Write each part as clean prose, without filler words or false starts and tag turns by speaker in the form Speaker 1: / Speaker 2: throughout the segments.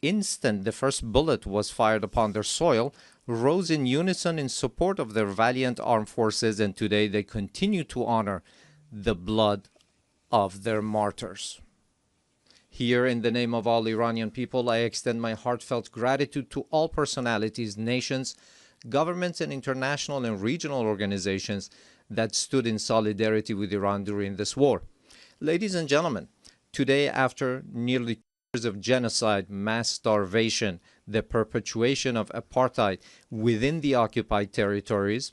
Speaker 1: instant the first bullet was fired upon their soil, rose in unison in support of their valiant armed forces, and today they continue to honor the blood of their martyrs. Here, in the name of all Iranian people, I extend my heartfelt gratitude to all personalities, nations, governments, and international and regional organizations that stood in solidarity with Iran during this war. Ladies and gentlemen, today, after nearly 2 years of genocide, mass starvation, the perpetuation of apartheid within the occupied territories,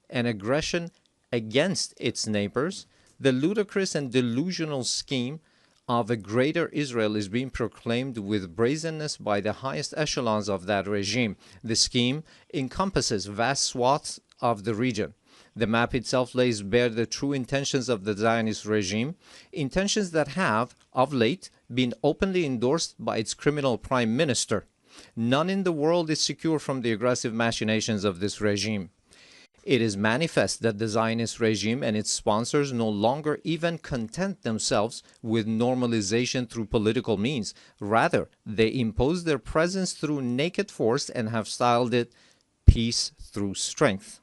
Speaker 1: and aggression against its neighbors, the ludicrous and delusional scheme of a greater Israel is being proclaimed with brazenness by the highest echelons of that regime. The scheme encompasses vast swaths of the region. The map itself lays bare the true intentions of the Zionist regime, intentions that have, of late, been openly endorsed by its criminal prime minister. None in the world is secure from the aggressive machinations of this regime. It is manifest that the Zionist regime and its sponsors no longer even content themselves with normalization through political means. Rather, they impose their presence through naked force and have styled it peace through strength.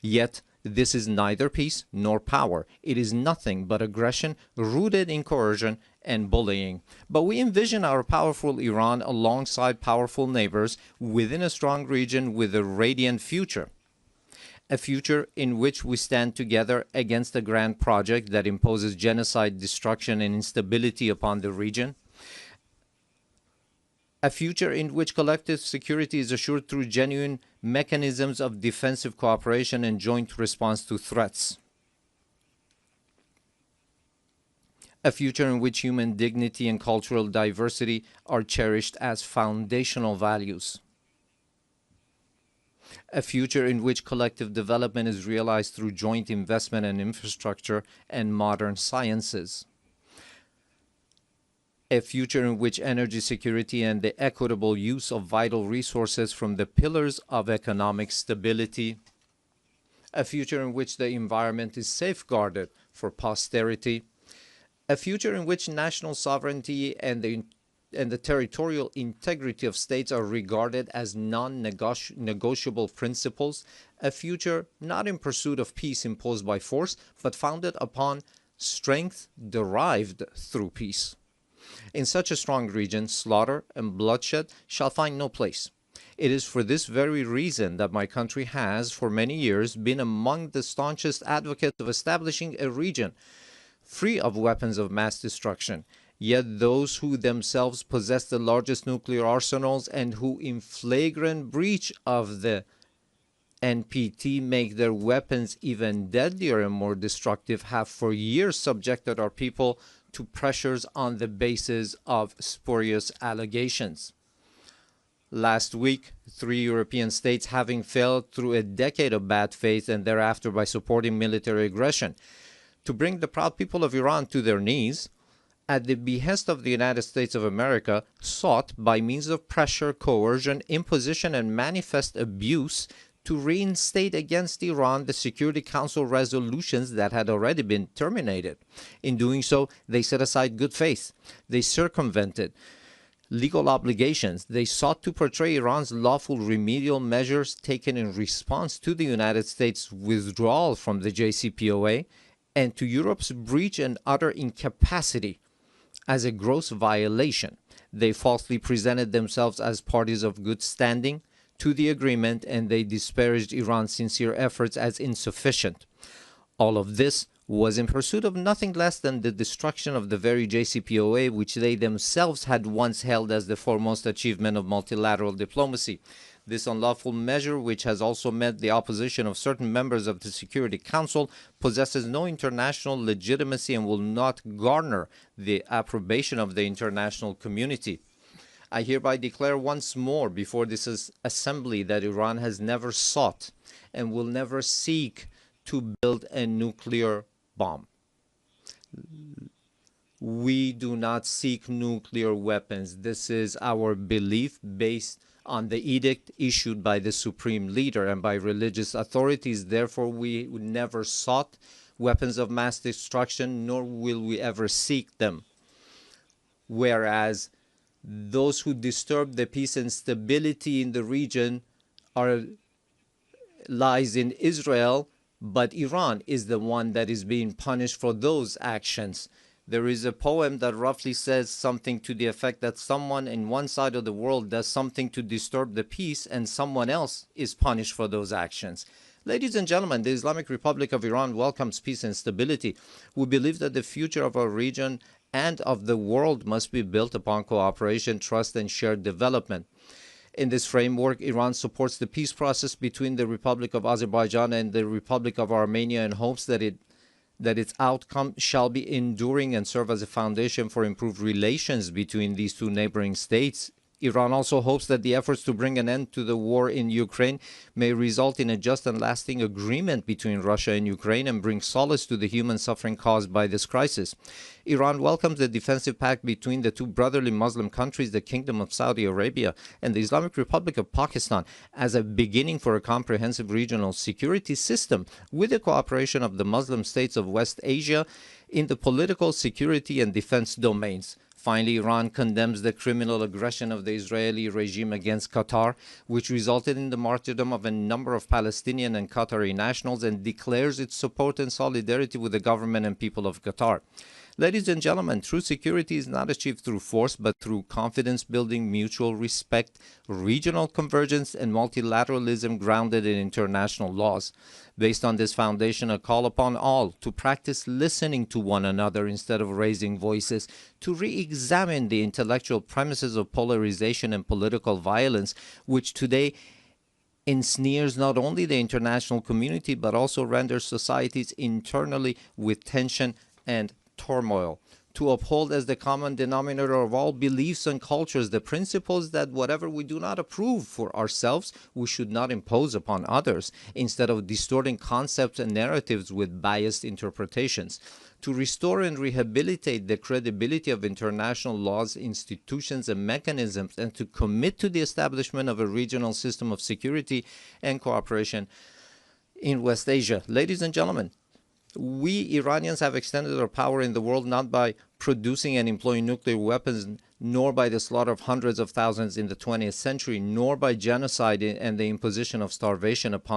Speaker 1: Yet, this is neither peace nor power. It is nothing but aggression rooted in coercion and bullying. But we envision our powerful Iran alongside powerful neighbors within a strong region with a radiant future. A future in which we stand together against a grand project that imposes genocide, destruction, and instability upon the region. A future in which collective security is assured through genuine mechanisms of defensive cooperation and joint response to threats. A future in which human dignity and cultural diversity are cherished as foundational values. A future in which collective development is realized through joint investment in infrastructure and modern sciences. A future in which energy security and the equitable use of vital resources from the pillars of economic stability. A future in which the environment is safeguarded for posterity. A future in which national sovereignty and the territorial integrity of states are regarded as non-negotiable principles, a future not in pursuit of peace imposed by force, but founded upon strength derived through peace. In such a strong region, slaughter and bloodshed shall find no place. It is for this very reason that my country has, for many years, been among the staunchest advocates of establishing a region free of weapons of mass destruction. Yet those who themselves possess the largest nuclear arsenals and who in flagrant breach of the NPT make their weapons even deadlier and more destructive have for years subjected our people to pressures on the basis of spurious allegations. Last week, 3 European states, having failed through a decade of bad faith and thereafter by supporting military aggression to bring the proud people of Iran to their knees, at the behest of the United States of America, sought by means of pressure, coercion, imposition, and manifest abuse to reinstate against Iran the Security Council resolutions that had already been terminated. In doing so, they set aside good faith. They circumvented legal obligations. They sought to portray Iran's lawful remedial measures taken in response to the United States' withdrawal from the JCPOA and to Europe's breach and utter incapacity as a gross violation. They falsely presented themselves as parties of good standing to the agreement, and they disparaged Iran's sincere efforts as insufficient. All of this was in pursuit of nothing less than the destruction of the very JCPOA, which they themselves had once held as the foremost achievement of multilateral diplomacy. This unlawful measure, which has also met the opposition of certain members of the Security Council, possesses no international legitimacy and will not garner the approbation of the international community. I hereby declare once more before this assembly that Iran has never sought and will never seek to build a nuclear bomb. We do not seek nuclear weapons. This is our belief based on the edict issued by the supreme leader and by religious authorities. Therefore, we never sought weapons of mass destruction, nor will we ever seek them. Whereas Those who disturb the peace and stability in the region lies in Israel, but Iran is the one that is being punished for those actions. There is a poem that roughly says something to the effect that someone in one side of the world does something to disturb the peace and someone else is punished for those actions. Ladies and gentlemen, the Islamic Republic of Iran welcomes peace and stability. We believe that the future of our region and of the world must be built upon cooperation, trust, and shared development. In this framework, Iran supports the peace process between the Republic of Azerbaijan and the Republic of Armenia and hopes that its outcome shall be enduring and serve as a foundation for improved relations between these two neighboring states. Iran also hopes that the efforts to bring an end to the war in Ukraine may result in a just and lasting agreement between Russia and Ukraine and bring solace to the human suffering caused by this crisis. Iran welcomes the defensive pact between the two brotherly Muslim countries, the Kingdom of Saudi Arabia and the Islamic Republic of Pakistan, as a beginning for a comprehensive regional security system with the cooperation of the Muslim states of West Asia in the political, security, and defense domains. Finally, Iran condemns the criminal aggression of the Israeli regime against Qatar, which resulted in the martyrdom of a number of Palestinian and Qatari nationals, and declares its support and solidarity with the government and people of Qatar. Ladies and gentlemen, true security is not achieved through force, but through confidence building, mutual respect, regional convergence, and multilateralism grounded in international laws. Based on this foundation, a call upon all to practice listening to one another instead of raising voices, to re-examine the intellectual premises of polarization and political violence, which today ensnares not only the international community, but also renders societies internally with tension and turmoil. To uphold as the common denominator of all beliefs and cultures the principles that whatever we do not approve for ourselves, we should not impose upon others, instead of distorting concepts and narratives with biased interpretations. To restore and rehabilitate the credibility of international laws, institutions, and mechanisms, and to commit to the establishment of a regional system of security and cooperation in West Asia. Ladies and gentlemen, we Iranians have extended our power in the world not by producing and employing nuclear weapons, nor by the slaughter of hundreds of thousands in the 20th century, nor by genocide and the imposition of starvation upon